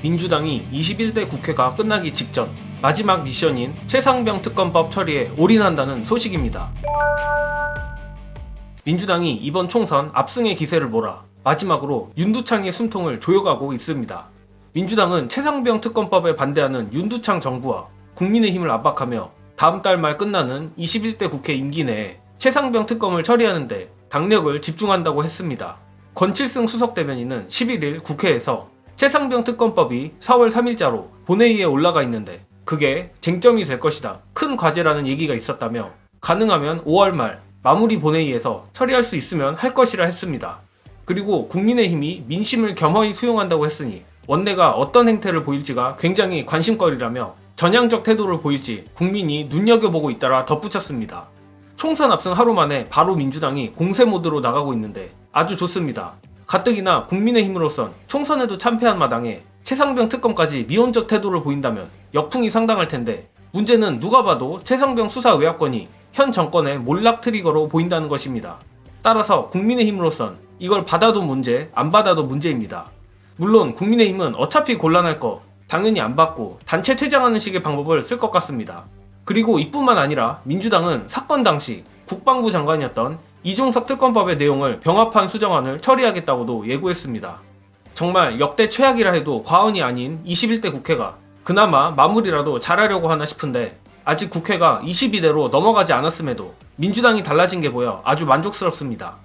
민주당이 21대 국회가 끝나기 직전 마지막 미션인 최상병 특검법 처리에 올인한다는 소식입니다. 민주당이 이번 총선 압승의 기세를 몰아 마지막으로 윤두창의 숨통을 조여가고 있습니다. 민주당은 최상병 특검법에 반대하는 윤두창 정부와 국민의힘을 압박하며 다음 달 말 끝나는 21대 국회 임기 내에 최상병 특검을 처리하는데 당력을 집중한다고 했습니다. 권칠승 수석대변인은 11일 국회에서 최상병 특검법이 4월 3일자로 본회의에 올라가 있는데 그게 쟁점이 될 것이다. 큰 과제라는 얘기가 있었다며 가능하면 5월 말 마무리 본회의에서 처리할 수 있으면 할 것이라 했습니다. 그리고 국민의힘이 민심을 겸허히 수용한다고 했으니 원내가 어떤 행태를 보일지가 굉장히 관심거리라며 전향적 태도를 보일지 국민이 눈여겨보고 있다라 덧붙였습니다. 총선 압승 하루 만에 바로 민주당이 공세 모드로 나가고 있는데 아주 좋습니다. 가뜩이나 국민의힘으로선 총선에도 참패한 마당에 최상병 특검까지 미온적 태도를 보인다면 역풍이 상당할 텐데 문제는 누가 봐도 최상병 수사 의혹건이 현 정권의 몰락 트리거로 보인다는 것입니다. 따라서 국민의힘으로선 이걸 받아도 문제, 안 받아도 문제입니다. 물론 국민의힘은 어차피 곤란할 거 당연히 안 받고 단체 퇴장하는 식의 방법을 쓸 것 같습니다. 그리고 이뿐만 아니라 민주당은 사건 당시 국방부 장관이었던 이종석 특검법의 내용을 병합한 수정안을 처리하겠다고도 예고했습니다. 정말 역대 최악이라 해도 과언이 아닌 21대 국회가 그나마 마무리라도 잘하려고 하나 싶은데 아직 국회가 22대로 넘어가지 않았음에도 민주당이 달라진 게 보여 아주 만족스럽습니다.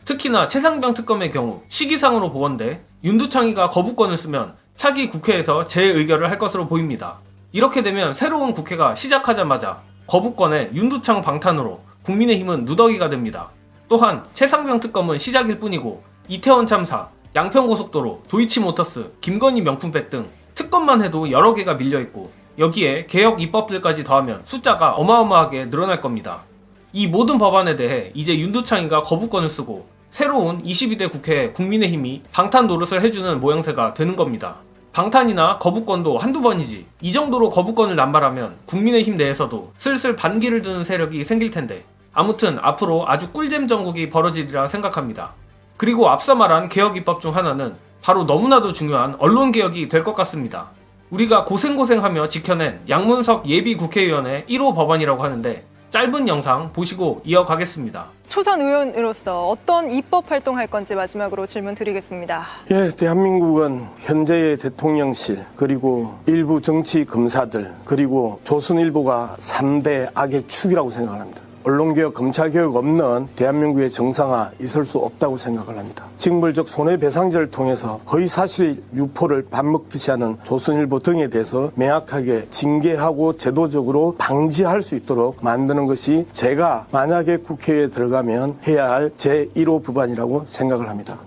특히나 최상병 특검의 경우 시기상으로 보건대 윤두창이가 거부권을 쓰면 차기 국회에서 재의결을 할 것으로 보입니다. 이렇게 되면 새로운 국회가 시작하자마자 거부권에 윤두창 방탄으로 국민의힘은 누더기가 됩니다. 또한 최상병 특검은 시작일 뿐이고 이태원 참사, 양평고속도로, 도이치모터스, 김건희 명품백 등 특검만 해도 여러 개가 밀려있고 여기에 개혁 입법들까지 더하면 숫자가 어마어마하게 늘어날 겁니다. 이 모든 법안에 대해 이제 윤두창이가 거부권을 쓰고 새로운 22대 국회에 국민의힘이 방탄 노릇을 해주는 모양새가 되는 겁니다. 방탄이나 거부권도 한두 번이지 이 정도로 거부권을 남발하면 국민의힘 내에서도 슬슬 반기를 드는 세력이 생길 텐데 아무튼 앞으로 아주 꿀잼 정국이 벌어지리라 생각합니다. 그리고 앞서 말한 개혁 입법 중 하나는 바로 너무나도 중요한 언론개혁이 될 것 같습니다. 우리가 고생고생하며 지켜낸 양문석 예비국회의원의 1호 법안이라고 하는데 짧은 영상 보시고 이어가겠습니다. 초선 의원으로서 어떤 입법 활동할 건지 마지막으로 질문 드리겠습니다. 예, 대한민국은 현재의 대통령실 그리고 일부 정치 검사들 그리고 조선일보가 3대 악의 축이라고 생각합니다. 언론개혁, 검찰개혁 없는 대한민국의 정상화 있을 수 없다고 생각을 합니다. 징벌적 손해배상제를 통해서 허위사실 유포를 밥 먹듯이 하는 조선일보 등에 대해서 명확하게 징계하고 제도적으로 방지할 수 있도록 만드는 것이 제가 만약에 국회에 들어가면 해야 할 제1호 법안이라고 생각을 합니다.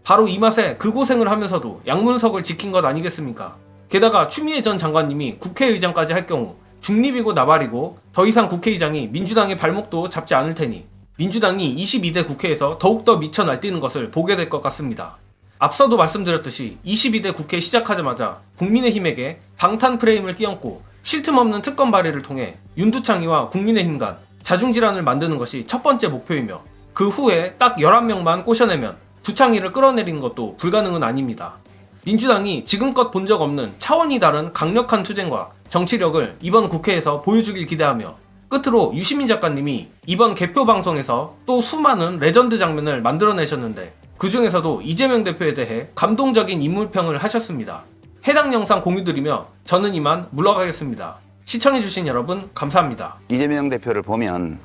바로 이 맛에 그 고생을 하면서도 양문석을 지킨 것 아니겠습니까? 게다가 추미애 전 장관님이 국회의장까지 할 경우 중립이고 나발이고 더 이상 국회의장이 민주당의 발목도 잡지 않을 테니 민주당이 22대 국회에서 더욱더 미쳐 날뛰는 것을 보게 될 것 같습니다. 앞서도 말씀드렸듯이 22대 국회 시작하자마자 국민의힘에게 방탄 프레임을 끼얹고 쉴 틈 없는 특검 발의를 통해 윤두창이와 국민의힘 간 자중질환을 만드는 것이 첫 번째 목표이며 그 후에 딱 11명만 꼬셔내면 두창이를 끌어내리는 것도 불가능은 아닙니다. 민주당이 지금껏 본 적 없는 차원이 다른 강력한 투쟁과 정치력을 이번 국회에서 보여주길 기대하며 끝으로 유시민 작가님이 이번 개표 방송에서 또 수많은 레전드 장면을 만들어내셨는데 그 중에서도 이재명 대표에 대해 감동적인 인물평을 하셨습니다. 해당 영상 공유드리며 저는 이만 물러가겠습니다. 시청해주신 여러분 감사합니다. 이재명 대표를 보면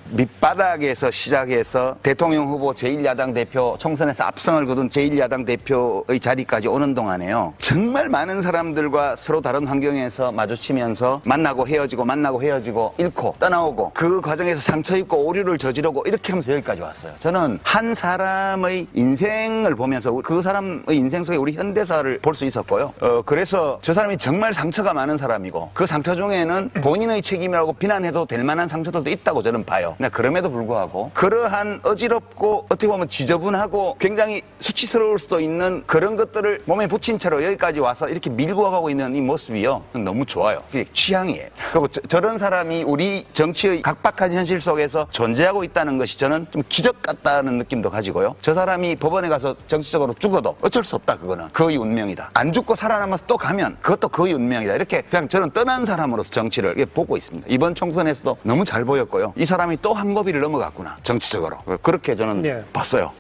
밑바닥에서 시작해서 대통령 후보 제1야당 대표 총선에서 압승을 거둔 제1야당 대표의 자리까지 오는 동안에요. 정말 많은 사람들과 서로 다른 환경에서 마주치면서 만나고 헤어지고 잃고 떠나오고 그 과정에서 상처 입고 오류를 저지르고 이렇게 하면서 여기까지 왔어요. 저는 한 사람의 인생을 보면서 그 사람의 인생 속에 우리 현대사를 볼 수 있었고요. 그래서 저 사람이 정말 상처가 많은 사람이고 그 상처 중에 일종에는 본인의 책임이라고 비난해도 될 만한 상처들도 있다고 저는 봐요. 그럼에도 불구하고 그러한 어지럽고 어떻게 보면 지저분하고 굉장히 수치스러울 수도 있는 그런 것들을 몸에 붙인 채로 여기까지 와서 이렇게 밀고 가고 있는 이 모습이요. 너무 좋아요. 그게 취향이에요. 그리고 저런 사람이 우리 정치의 각박한 현실 속에서 존재하고 있다는 것이 저는 좀 기적 같다는 느낌도 가지고요. 저 사람이 법원에 가서 정치적으로 죽어도 어쩔 수 없다. 그거는 거의 운명이다. 안 죽고 살아남아서 또 가면 그것도 거의 운명이다. 이렇게 그냥 저는 떠난 사람으로서 정치를 이렇게 보고 있습니다. 이번 총선에서도 너무 잘 보였고요. 이 사람이 또 한 고비를 넘어갔구나. 정치적으로. 그렇게 저는 봤어요.